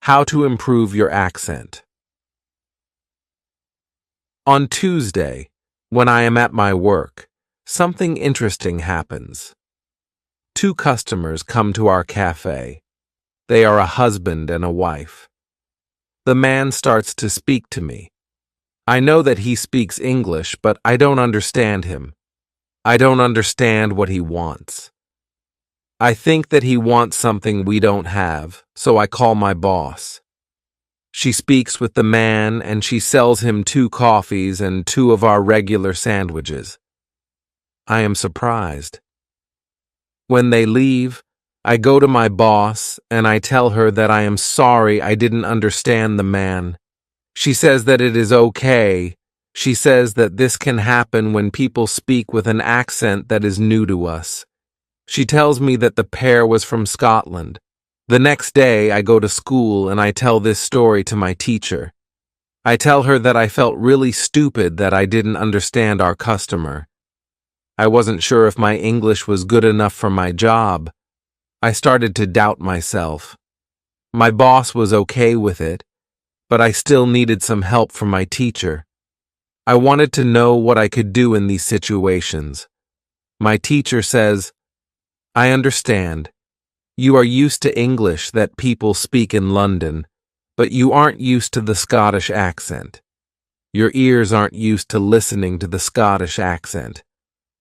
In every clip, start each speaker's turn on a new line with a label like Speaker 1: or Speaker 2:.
Speaker 1: How to improve your accent. On Tuesday, when I am at my work, something interesting happens. Two customers come to our cafe. They are a husband and a wife. The man starts to speak to me. I know that he speaks English, but I don't understand him. I don't understand what he wants. I think that he wants something we don't have, so I call my boss. She speaks with the man and she sells him 2 coffees and 2 of our regular sandwiches. I am surprised. When they leave, I go to my boss and I tell her that I am sorry I didn't understand the man. She says that it is okay. She says that this can happen when people speak with an accent that is new to us. She tells me that the pair was from Scotland. The next day, I go to school and I tell this story to my teacher. I tell her that I felt really stupid that I didn't understand our customer. I wasn't sure if my English was good enough for my job. I started to doubt myself. My boss was okay with it, but I still needed some help from my teacher. I wanted to know what I could do in these situations. My teacher says, I understand. You are used to English that people speak in London, but you aren't used to the Scottish accent. Your ears aren't used to listening to the Scottish accent.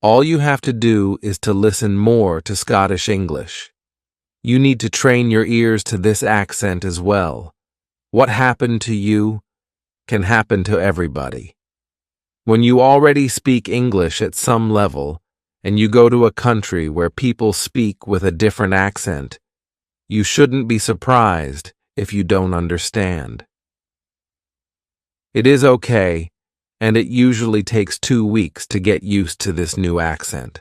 Speaker 1: All you have to do is to listen more to Scottish English. You need to train your ears to this accent as well. What happened to you can happen to everybody. When you already speak English at some level, and you go to a country where people speak with a different accent, you shouldn't be surprised if you don't understand. It is okay, and it usually takes 2 weeks to get used to this new accent.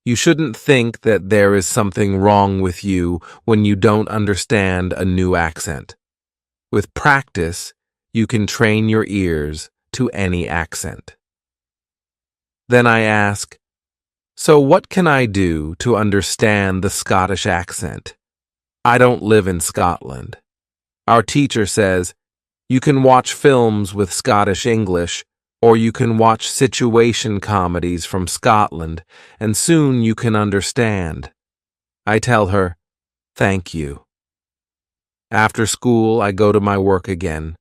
Speaker 1: You shouldn't think that there is something wrong with you when you don't understand a new accent. With practice, you can train your ears to any accent. Then I ask, so what can I do to understand the Scottish accent? I don't live in Scotland. Our teacher says, you can watch films with Scottish English, or you can watch situation comedies from Scotland, and soon you can understand. I tell her, thank you. After school, I go to my work again.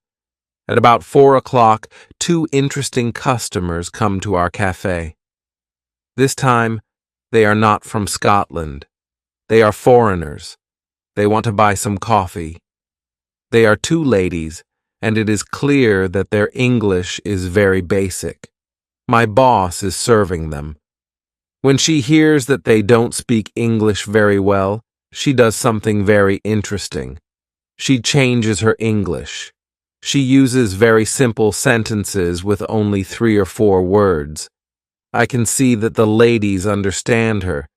Speaker 1: At about 4 o'clock, 2 interesting customers come to our cafe. This time, they are not from Scotland. They are foreigners. They want to buy some coffee. They are 2 ladies, and it is clear that their English is very basic. My boss is serving them. When she hears that they don't speak English very well, she does something very interesting. She changes her English. She uses very simple sentences with only 3 or 4 words. I can see that the ladies understand her.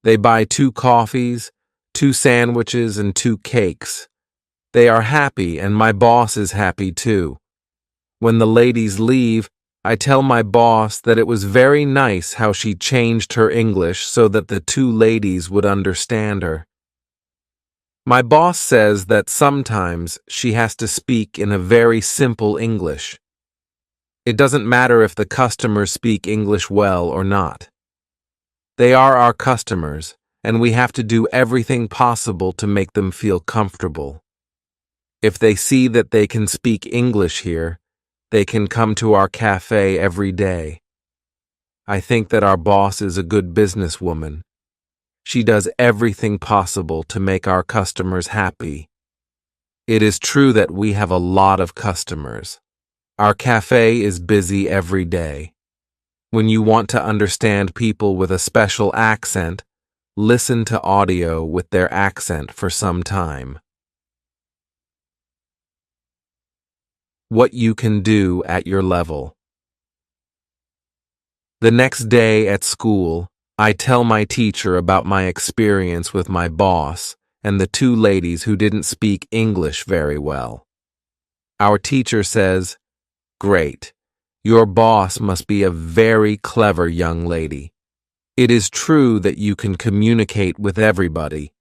Speaker 1: They buy 2 coffees, 2 sandwiches, and 2 cakes. They are happy, and my boss is happy too. When the ladies leave, I tell my boss that it was very nice how she changed her English so that the 2 ladies would understand her. My boss says that sometimes she has to speak in a very simple English. It doesn't matter if the customers speak English well or not. They are our customers, and we have to do everything possible to make them feel comfortable. If they see that they can speak English here, they can come to our cafe every day. I think that our boss is a good businesswoman. She does everything possible to make our customers happy. It is true that we have a lot of customers. Our cafe is busy every day. When you want to understand people with a special accent, listen to audio with their accent for some time. What you can do at your level. The next day at school, I tell my teacher about my experience with my boss and the 2 ladies who didn't speak English very well. Our teacher says, great. Your boss must be a very clever young lady. It is true that you can communicate with everybody.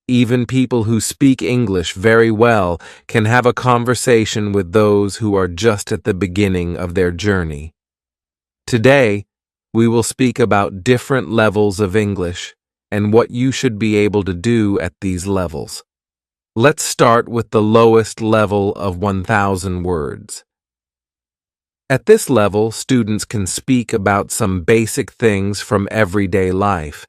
Speaker 1: Even people who speak English very well can have a conversation with those who are just at the beginning of their journey. Today, we will speak about different levels of English and what you should be able to do at these levels. Let's start with the lowest level of 1,000 words. At this level, students can speak about some basic things from everyday life.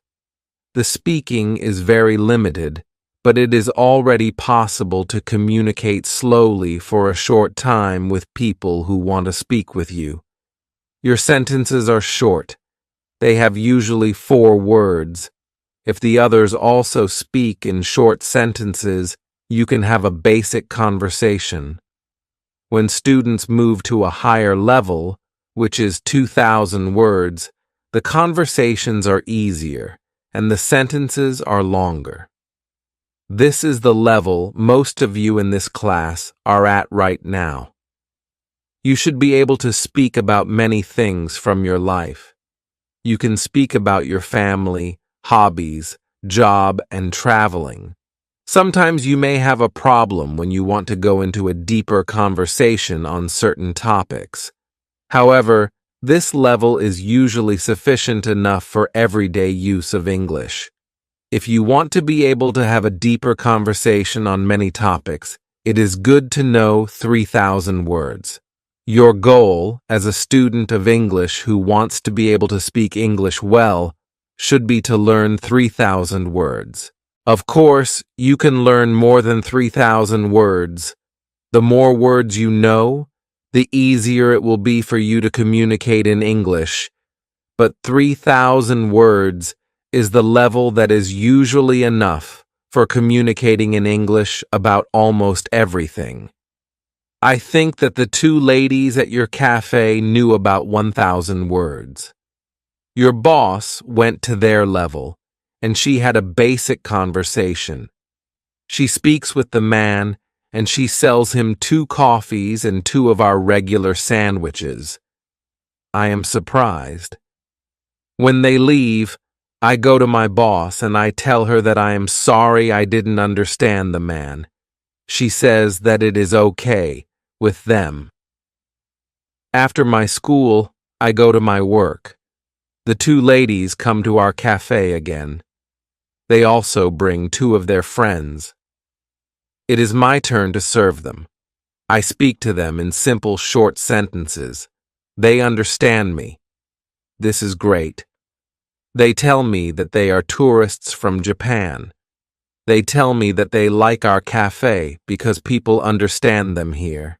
Speaker 1: The speaking is very limited, but it is already possible to communicate slowly for a short time with people who want to speak with you. Your sentences are short. They have usually 4 words. If the others also speak in short sentences, you can have a basic conversation. When students move to a higher level, which is 2,000 words, the conversations are easier and the sentences are longer. This is the level most of you in this class are at right now. You should be able to speak about many things from your life. You can speak about your family, hobbies, job, and traveling. Sometimes you may have a problem when you want to go into a deeper conversation on certain topics. However, this level is usually sufficient enough for everyday use of English. If you want to be able to have a deeper conversation on many topics, it is good to know 3,000 words. Your goal as a student of English who wants to be able to speak English well should be to learn 3,000 words. Of course, you can learn more than 3,000 words. The more words you know, the easier it will be for you to communicate in English. But 3,000 words is the level that is usually enough for communicating in English about almost everything. I think that the 2 ladies at your cafe knew about 1,000 words. Your boss went to their level, and she had a basic conversation. She speaks with the man, and she sells him 2 coffees and 2 of our regular sandwiches. I am surprised. When they leave, I go to my boss and I tell her that I am sorry I didn't understand the man. She says that it is okay with them. After my school, I go to my work. The 2 ladies come to our cafe again. They also bring 2 of their friends. It is my turn to serve them. I speak to them in simple, short sentences. They understand me. This is great. They tell me that they are tourists from Japan. They tell me that they like our cafe because people understand them here.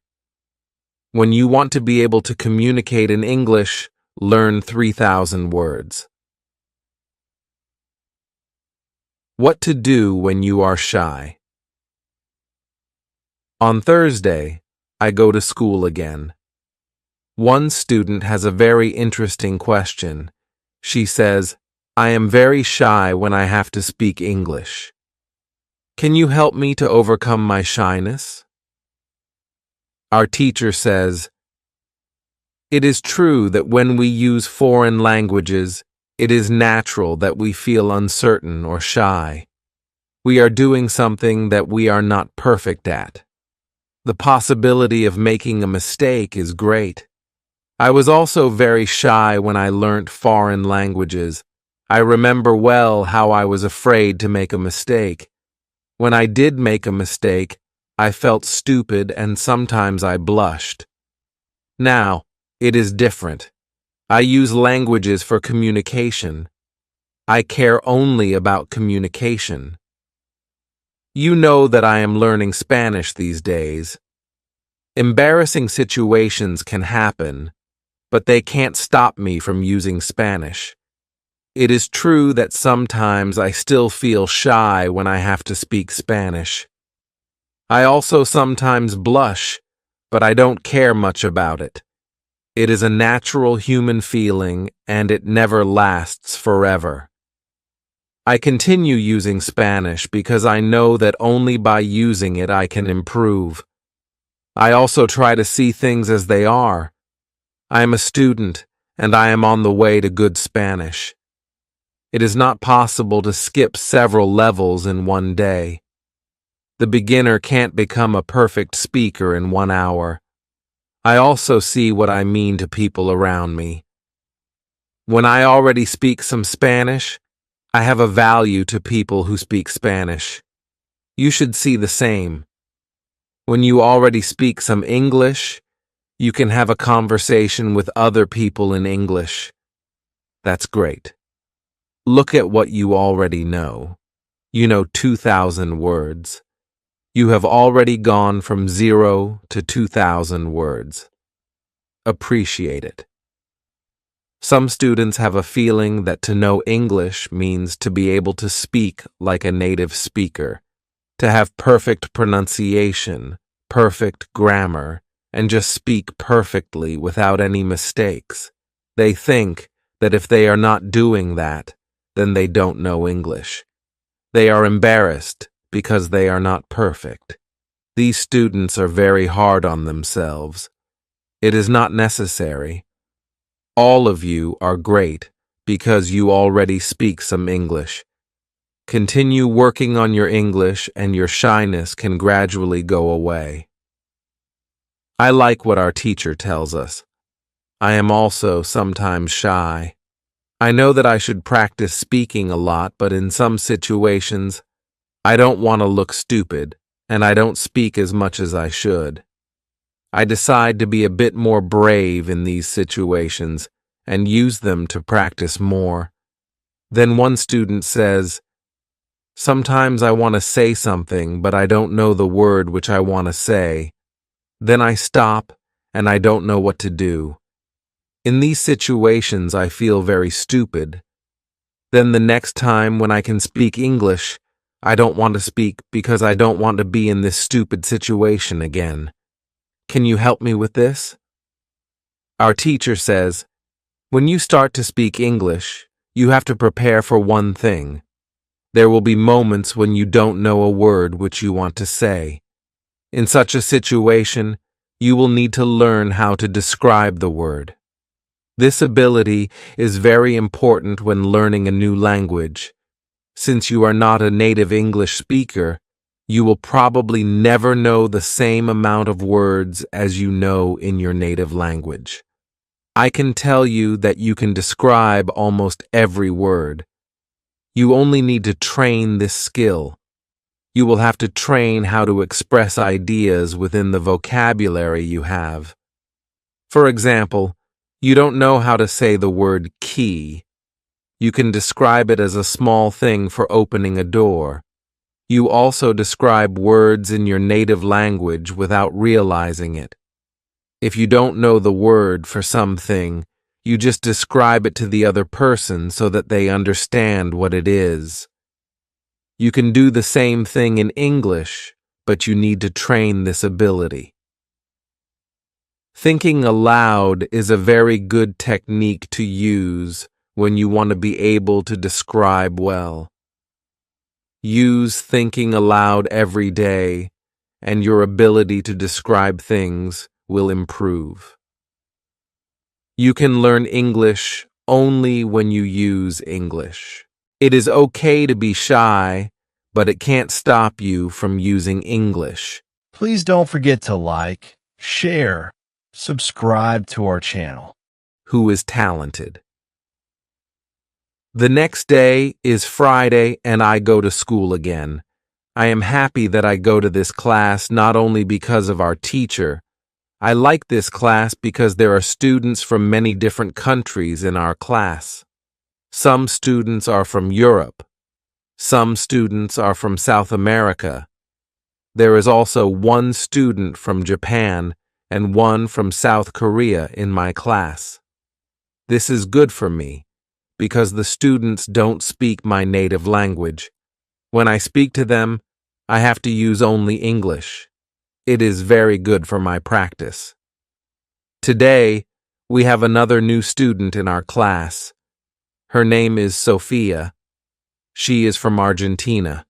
Speaker 1: When you want to be able to communicate in English, learn 3,000 words. What to do when you are shy. On Thursday, I go to school again. One student has a very interesting question. She says, "I am very shy when I have to speak English. Can you help me to overcome my shyness?" Our teacher says, "It is true that when we use foreign languages, it is natural that we feel uncertain or shy. We are doing something that we are not perfect at. The possibility of making a mistake is great. I was also very shy when I learnt foreign languages. I remember well how I was afraid to make a mistake. When I did make a mistake, I felt stupid and sometimes I blushed. Now, it is different. I use languages for communication. I care only about communication. You know that I am learning Spanish these days. Embarrassing situations can happen, but they can't stop me from using Spanish. It is true that sometimes I still feel shy when I have to speak Spanish. I also sometimes blush, but I don't care much about it. It is a natural human feeling, and it never lasts forever. I continue using Spanish because I know that only by using it I can improve. I also try to see things as they are. I am a student, and I am on the way to good Spanish. It is not possible to skip several levels in one day. The beginner can't become a perfect speaker in 1 hour. I also see what I mean to people around me. When I already speak some Spanish, I have a value to people who speak Spanish. You should see the same. When you already speak some English, you can have a conversation with other people in English. That's great. Look at what you already know. You know 2,000 words. You have already gone from 0 to 2,000 words. Appreciate it. Some students have a feeling that to know English means to be able to speak like a native speaker, to have perfect pronunciation, perfect grammar, and just speak perfectly without any mistakes. They think that if they are not doing that, then they don't know English. They are embarrassed because they are not perfect. These students are very hard on themselves. It is not necessary. All of you are great because you already speak some English. Continue working on your English and your shyness can gradually go away. I like what our teacher tells us. I am also sometimes shy. I know that I should practice speaking a lot, but in some situations, I don't want to look stupid, and I don't speak as much as I should. I decide to be a bit more brave in these situations and use them to practice more. Then one student says, "Sometimes I want to say something, but I don't know the word which I want to say. Then I stop, and I don't know what to do. In these situations, I feel very stupid. Then the next time when I can speak English, I don't want to speak because I don't want to be in this stupid situation again. Can you help me with this?" Our teacher says, when you start to speak English, you have to prepare for one thing. There will be moments when you don't know a word which you want to say. In such a situation, you will need to learn how to describe the word. This ability is very important when learning a new language. Since you are not a native English speaker, you will probably never know the same amount of words as you know in your native language. I can tell you that you can describe almost every word. You only need to train this skill. You will have to train how to express ideas within the vocabulary you have. For example, you don't know how to say the word key. You can describe it as a small thing for opening a door. You also describe words in your native language without realizing it. If you don't know the word for something, you just describe it to the other person so that they understand what it is. You can do the same thing in English, but you need to train this ability. Thinking aloud is a very good technique to use when you want to be able to describe well. Use thinking aloud every day, and your ability to describe things will improve. You can learn English only when you use English. It is okay to be shy, but it can't stop you from using English.
Speaker 2: Please don't forget to like, share, subscribe to our channel.
Speaker 1: Who is talented? The next day is Friday and I go to school again. I am happy that I go to this class not only because of our teacher. I like this class because there are students from many different countries in our class. Some students are from Europe. Some students are from South America. There is also one student from Japan and one from South Korea in my class. This is good for me because the students don't speak my native language. When I speak to them, I have to use only English. It is very good for my practice. Today, we have another new student in our class. Her name is Sophia. She is from Argentina.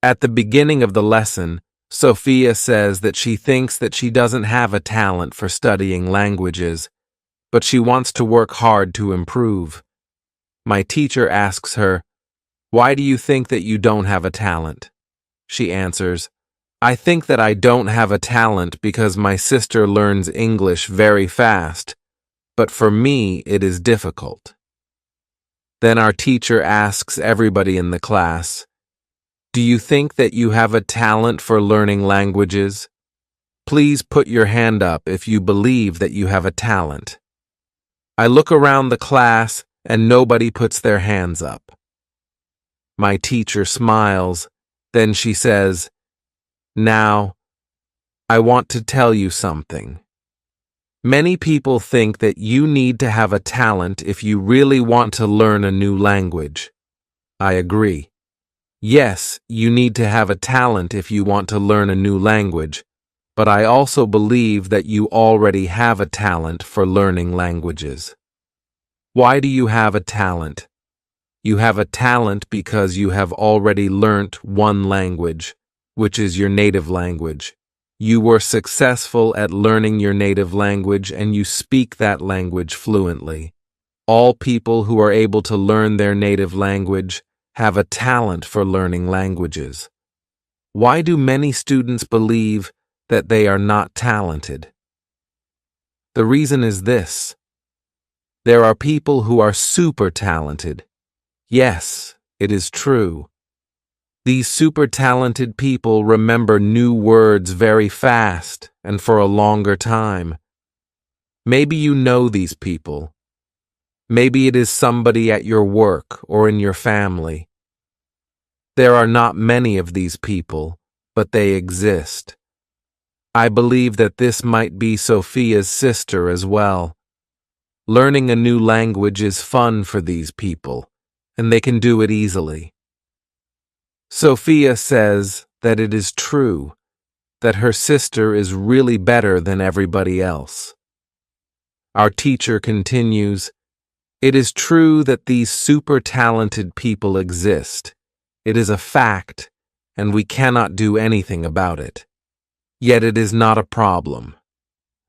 Speaker 1: At the beginning of the lesson, Sophia says that she thinks that she doesn't have a talent for studying languages, but she wants to work hard to improve. My teacher asks her, "Why do you think that you don't have a talent?" She answers, "I think that I don't have a talent because my sister learns English very fast, but for me it is difficult." Then our teacher asks everybody in the class, "Do you think that you have a talent for learning languages? Please put your hand up if you believe that you have a talent." I look around the class and nobody puts their hands up. My teacher smiles, then she says, "Now, I want to tell you something. Many people think that you need to have a talent if you really want to learn a new language. I agree. Yes, you need to have a talent if you want to learn a new language, but I also believe that you already have a talent for learning languages. Why do you have a talent? You have a talent because you have already learnt one language, which is your native language. You were successful at learning your native language and you speak that language fluently. All people who are able to learn their native language have a talent for learning languages. Why do many students believe that they are not talented? The reason is this. There are people who are super talented. Yes, it is true. These super talented people remember new words very fast and for a longer time. Maybe you know these people. Maybe it is somebody at your work or in your family. There are not many of these people, but they exist. I believe that this might be Sophia's sister as well. Learning a new language is fun for these people, and they can do it easily. Sophia says that it is true, that her sister is really better than everybody else. Our teacher continues, "It is true that these super talented people exist. It is a fact, and we cannot do anything about it. Yet it is not a problem.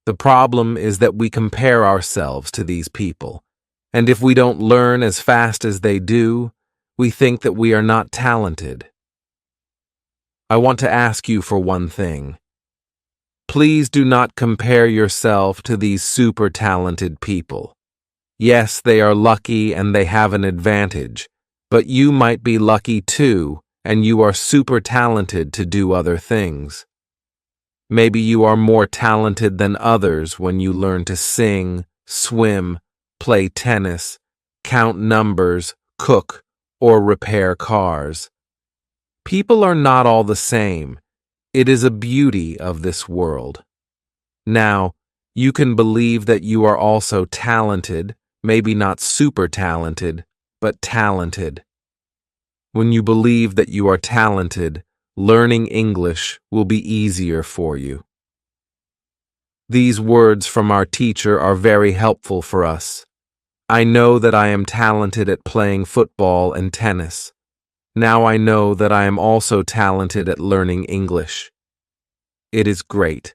Speaker 1: The problem is that we compare ourselves to these people, and if we don't learn as fast as they do, we think that we are not talented. I want to ask you for one thing. Please do not compare yourself to these super talented people. Yes, they are lucky and they have an advantage, but you might be lucky too, and you are super talented to do other things. Maybe you are more talented than others when you learn to sing, swim, play tennis, count numbers, cook, or repair cars. People are not all the same. It is a beauty of this world. Now, you can believe that you are also talented, maybe not super talented, but talented. When you believe that you are talented, learning English will be easier for you. These words from our teacher are very helpful for us. I know that I am talented at playing football and tennis. Now I know that I am also talented at learning English. It is great.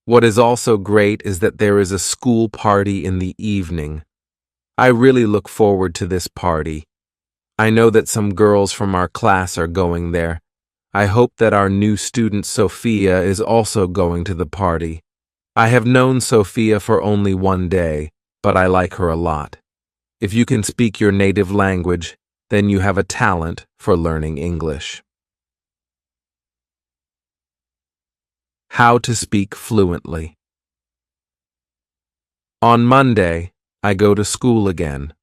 Speaker 1: What is also great is that there is a school party in the evening. I really look forward to this party. I know that some girls from our class are going there. I hope that our new student Sophia is also going to the party. I have known Sophia for only one day, but I like her a lot. If you can speak your native language, then you have a talent for learning English. How to speak fluently. On Monday, I go to school again.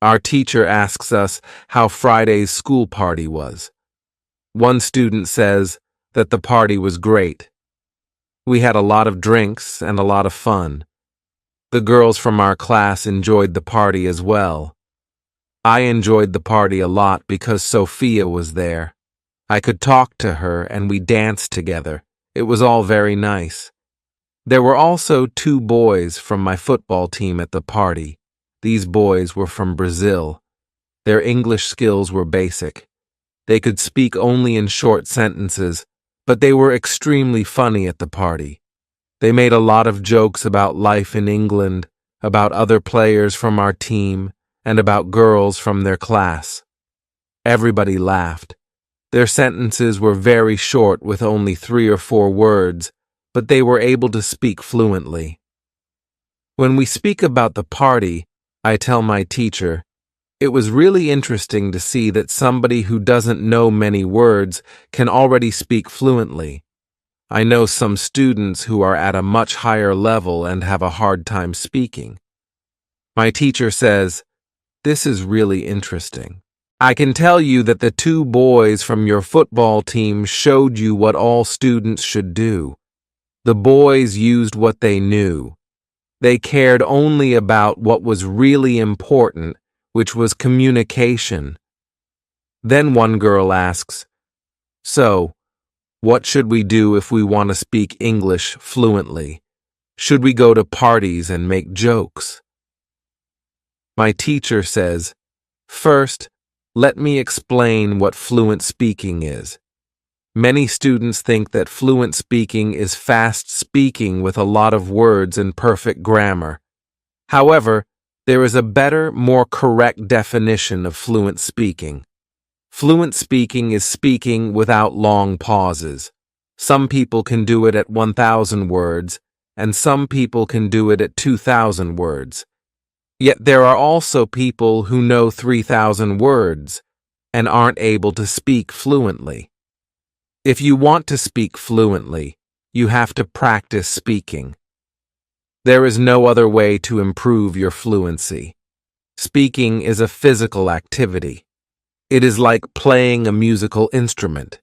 Speaker 1: Our teacher asks us how Friday's school party was. One student says that the party was great. We had a lot of drinks and a lot of fun. The girls from our class enjoyed the party as well. I enjoyed the party a lot because Sophia was there. I could talk to her and we danced together. It was all very nice. There were also 2 boys from my football team at the party. These boys were from Brazil. Their English skills were basic. They could speak only in short sentences, but they were extremely funny at the party. They made a lot of jokes about life in England, about other players from our team, and about girls from their class. Everybody laughed. Their sentences were very short with only 3 or 4 words, but they were able to speak fluently. When we speak about the party, I tell my teacher, it was really interesting to see that somebody who doesn't know many words can already speak fluently. I know some students who are at a much higher level and have a hard time speaking. My teacher says, "This is really interesting. I can tell you that the 2 boys from your football team showed you what all students should do. The boys used what they knew. They cared only about what was really important, which was communication." Then one girl asks, "So, what should we do if we want to speak English fluently? Should we go to parties and make jokes?" My teacher says, "First, let me explain what fluent speaking is. Many students think that fluent speaking is fast speaking with a lot of words and perfect grammar. However, there is a better, more correct definition of fluent speaking. Fluent speaking is speaking without long pauses. Some people can do it at 1,000 words, and some people can do it at 2,000 words. Yet there are also people who know 3,000 words and aren't able to speak fluently. If you want to speak fluently, you have to practice speaking. There is no other way to improve your fluency. Speaking is a physical activity. It is like playing a musical instrument.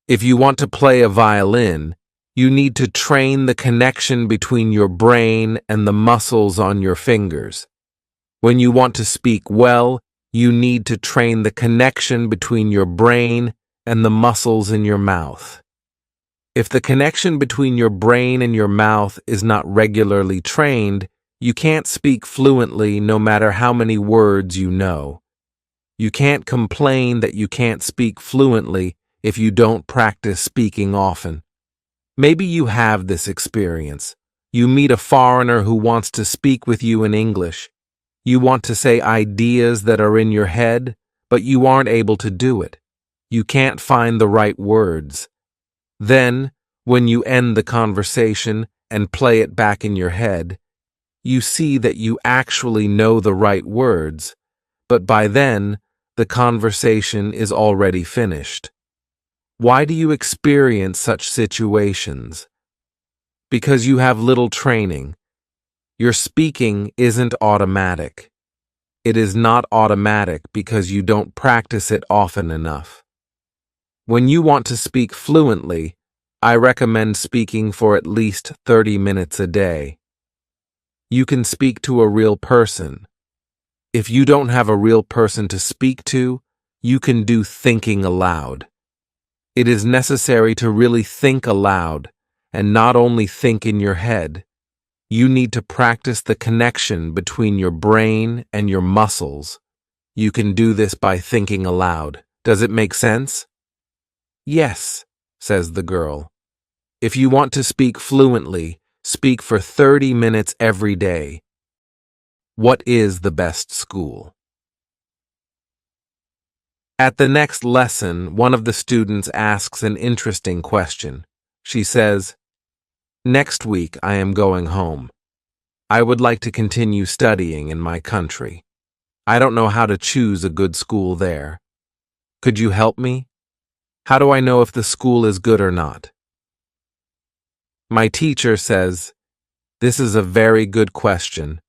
Speaker 1: If you want to play a violin, you need to train the connection between your brain and the muscles on your fingers. When you want to speak well, you need to train the connection between your brain and the muscles in your mouth. If the connection between your brain and your mouth is not regularly trained, you can't speak fluently no matter how many words you know. You can't complain that you can't speak fluently if you don't practice speaking often. Maybe you have this experience. You meet a foreigner who wants to speak with you in English. You want to say ideas that are in your head, but you aren't able to do it. You can't find the right words. Then, when you end the conversation and play it back in your head, you see that you actually know the right words, but by then, the conversation is already finished. Why do you experience such situations? Because you have little training. Your speaking isn't automatic. It is not automatic because you don't practice it often enough. When you want to speak fluently, I recommend speaking for at least 30 minutes a day. You can speak to a real person. If you don't have a real person to speak to, you can do thinking aloud. It is necessary to really think aloud and not only think in your head. You need to practice the connection between your brain and your muscles. You can do this by thinking aloud. Does it make sense? Yes, says the girl. If you want to speak fluently, speak for 30 minutes every day. What is the best school? At the next lesson, one of the students asks an interesting question. She says, "Next week I am going home. I would like to continue studying in my country. I don't know how to choose a good school there. Could you help me? How do I know if the school is good or not?" My teacher says, "This is a very good question.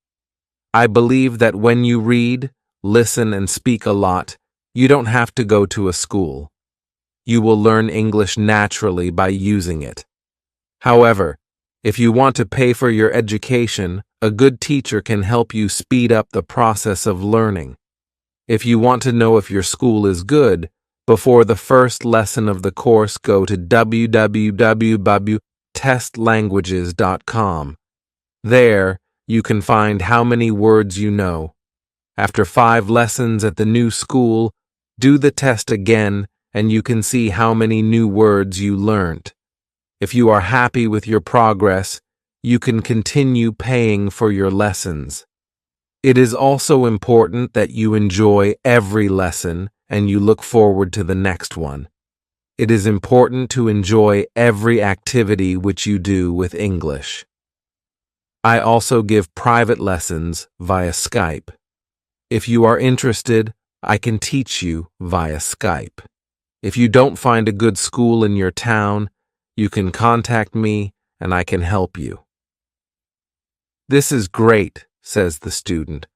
Speaker 1: I believe that when you read, listen, and speak a lot, you don't have to go to a school. You will learn English naturally by using it. However, if you want to pay for your education, a good teacher can help you speed up the process of learning. If you want to know if your school is good, before the first lesson of the course, go to www.testlanguages.com. There, you can find how many words you know. After 5 lessons at the new school, do the test again and you can see how many new words you learned. If you are happy with your progress, you can continue paying for your lessons. It is also important that you enjoy every lesson and you look forward to the next one. It is important to enjoy every activity which you do with English. I also give private lessons via Skype. If you are interested, I can teach you via Skype. If you don't find a good school in your town, you can contact me and I can help you. This is great, says the student.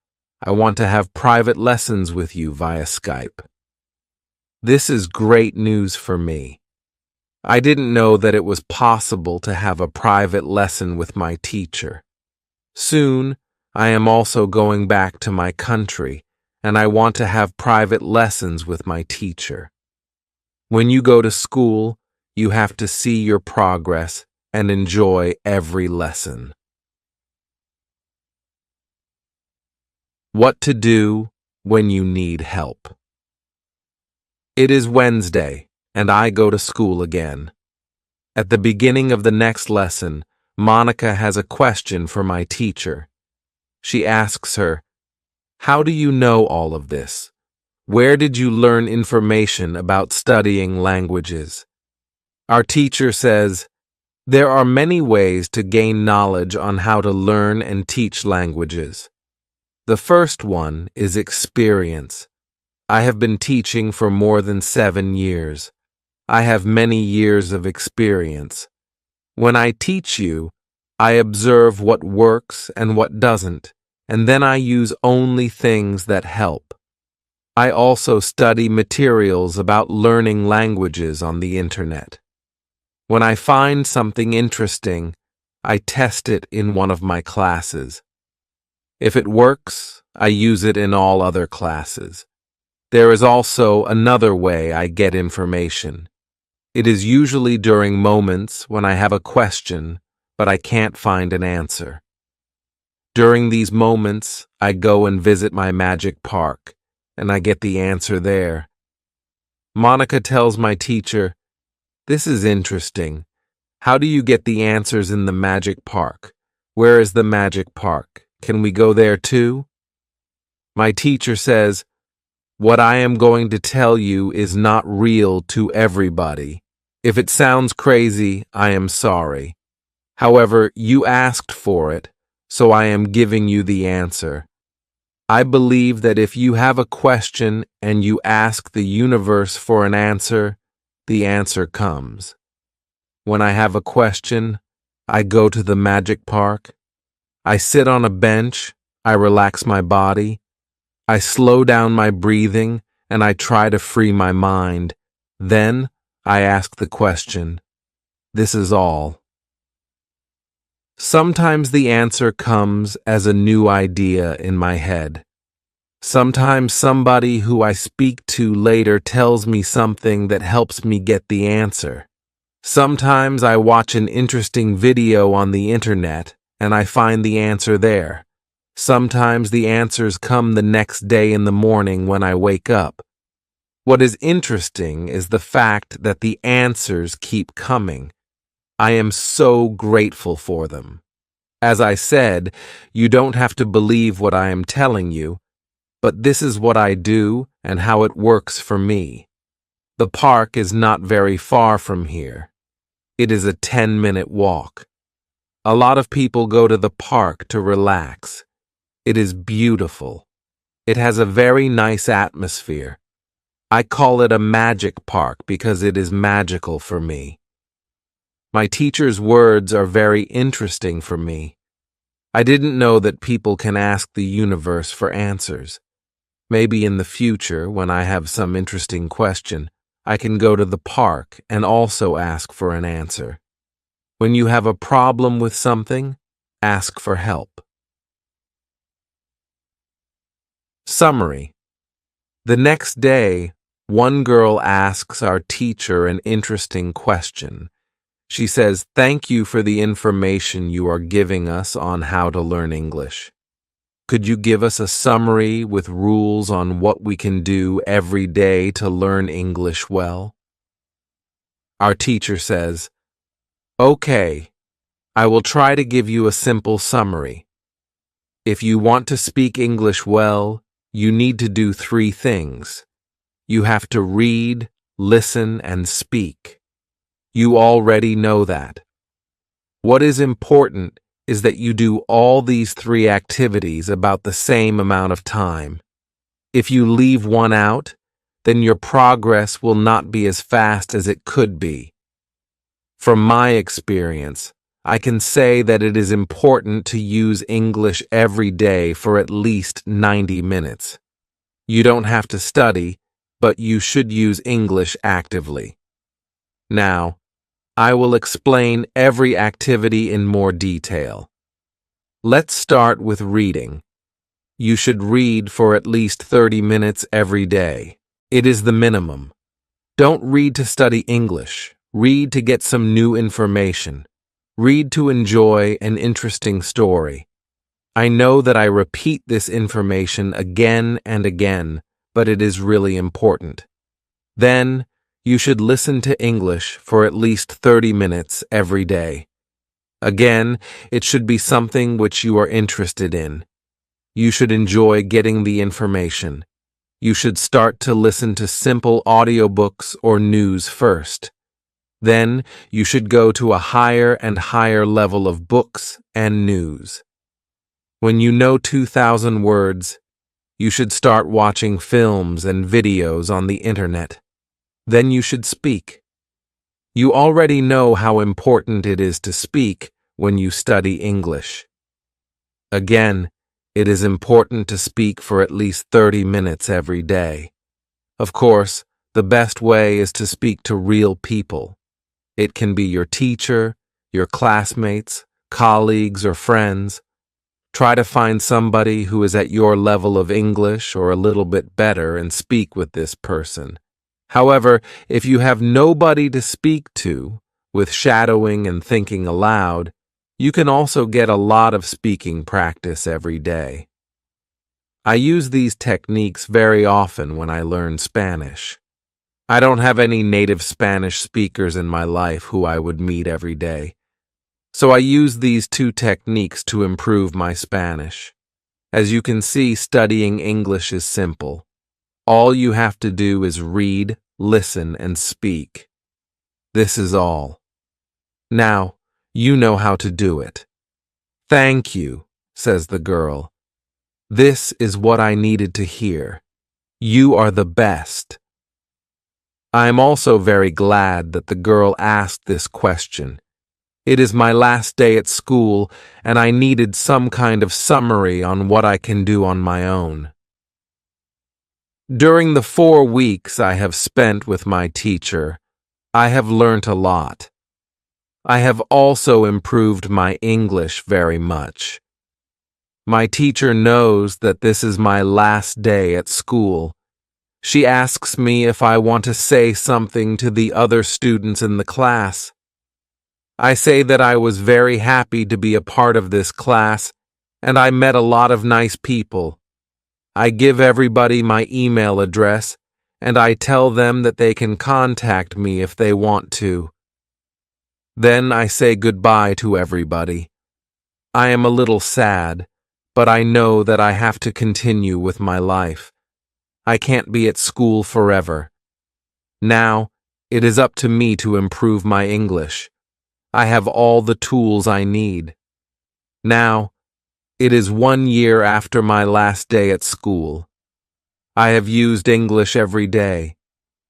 Speaker 1: I want to have private lessons with you via Skype. This is great news for me. I didn't know that it was possible to have a private lesson with my teacher. Soon, I am also going back to my country, and I want to have private lessons with my teacher. When you go to school, you have to see your progress and enjoy every lesson. What to do when you need help. It is Wednesday, and I go to school again. At the beginning of the next lesson, Monica has a question for my teacher. She asks her, "How do you know all of this? Where did you learn information about studying languages?" Our teacher says, "There are many ways to gain knowledge on how to learn and teach languages. The first one is experience. I have been teaching for more than 7 years. I have many years of experience. When I teach you, I observe what works and what doesn't, and then I use only things that help. I also study materials about learning languages on the internet. When I find something interesting, I test it in one of my classes. If it works, I use it in all other classes. There is also another way I get information. It is usually during moments when I have a question, but I can't find an answer. During these moments, I go and visit my magic park, and I get the answer there. Monica tells my teacher, "This is interesting. How do you get the answers in the magic park? Where is the magic park? Can we go there too?" My teacher says, "What I am going to tell you is not real to everybody. If it sounds crazy, I am sorry. However, you asked for it, so I am giving you the answer. I believe that if you have a question and you ask the universe for an answer, the answer comes. When I have a question, I go to the magic park. I sit on a bench, I relax my body, I slow down my breathing, and I try to free my mind. Then I ask the question. This is all. Sometimes the answer comes as a new idea in my head. Sometimes somebody who I speak to later tells me something that helps me get the answer. Sometimes I watch an interesting video on the internet and I find the answer there. Sometimes the answers come the next day in the morning when I wake up. What is interesting is the fact that the answers keep coming. I am so grateful for them. As I said, you don't have to believe what I am telling you, but this is what I do and how it works for me. The park is not very far from here. It is a 10-minute walk. A lot of people go to the park to relax. It is beautiful. It has a very nice atmosphere. I call it a magic park because it is magical for me. My teacher's words are very interesting for me. I didn't know that people can ask the universe for answers. Maybe in the future, when I have some interesting question, I can go to the park and also ask for an answer. When you have a problem with something, ask for help. Summary. The next day, one girl asks our teacher an interesting question. She says, "Thank you for the information you are giving us on how to learn English. Could you give us a summary with rules on what we can do every day to learn English well?" Our teacher says, "Okay, I will try to give you a simple summary. If you want to speak English well, you need to do three things. You have to read, listen, and speak. You already know that. What is important is that you do all these three activities about the same amount of time. If you leave one out, then your progress will not be as fast as it could be. From my experience, I can say that it is important to use English every day for at least 90 minutes. You don't have to study, but you should use English actively. Now, I will explain every activity in more detail. Let's start with reading. You should read for at least 30 minutes every day. It is the minimum. Don't read to study English. Read to get some new information. Read to enjoy an interesting story. I know that I repeat this information again and again, but it is really important. Then, you should listen to English for at least 30 minutes every day. Again, it should be something which you are interested in. You should enjoy getting the information. You should start to listen to simple audiobooks or news first. Then, you should go to a higher and higher level of books and news. When you know 2,000 words, you should start watching films and videos on the internet. Then you should speak. You already know how important it is to speak when you study English. Again, it is important to speak for at least 30 minutes every day. Of course, the best way is to speak to real people. It can be your teacher, your classmates, colleagues, or friends. Try to find somebody who is at your level of English or a little bit better and speak with this person. However, if you have nobody to speak to, with shadowing and thinking aloud, you can also get a lot of speaking practice every day. I use these techniques very often when I learn Spanish. I don't have any native Spanish speakers in my life who I would meet every day. So I use these two techniques to improve my Spanish. As you can see, studying English is simple. All you have to do is read, listen, and speak. This is all. Now, you know how to do it. Thank you, says the girl. This is what I needed to hear. You are the best. I am also very glad that the girl asked this question. It is my last day at school, and I needed some kind of summary on what I can do on my own. During the 4 weeks I have spent with my teacher, I have learnt a lot. I have also improved my English very much. My teacher knows that this is my last day at school. She asks me if I want to say something to the other students in the class. I say that I was very happy to be a part of this class, and I met a lot of nice people. I give everybody my email address, and I tell them that they can contact me if they want to. Then I say goodbye to everybody. I am a little sad, but I know that I have to continue with my life. I can't be at school forever. Now, it is up to me to improve my English. I have all the tools I need. Now, it is 1 year after my last day at school. I have used English every day.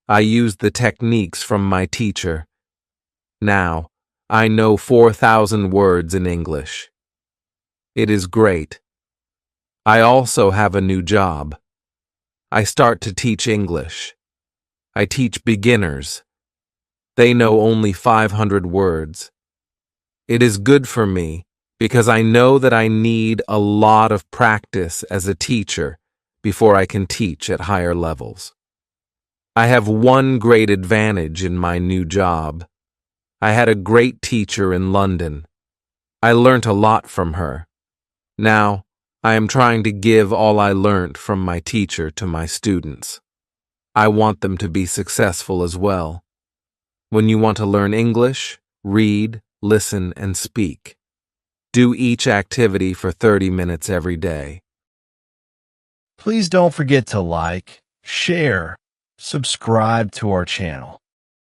Speaker 1: I used the techniques from my teacher. Now, I know 4,000 words in English. It is great. I also have a new job. I start to teach English. I teach beginners. They know only 500 words. It is good for me because I know that I need a lot of practice as a teacher before I can teach at higher levels. I have one great advantage in my new job. I had a great teacher in London. I learnt a lot from her. Now, I am trying to give all I learnt from my teacher to my students. I want them to be successful as well. When you want to learn English, read, listen, and speak. Do each activity for 30 minutes every day.
Speaker 2: Please don't forget to like, share, subscribe to our channel.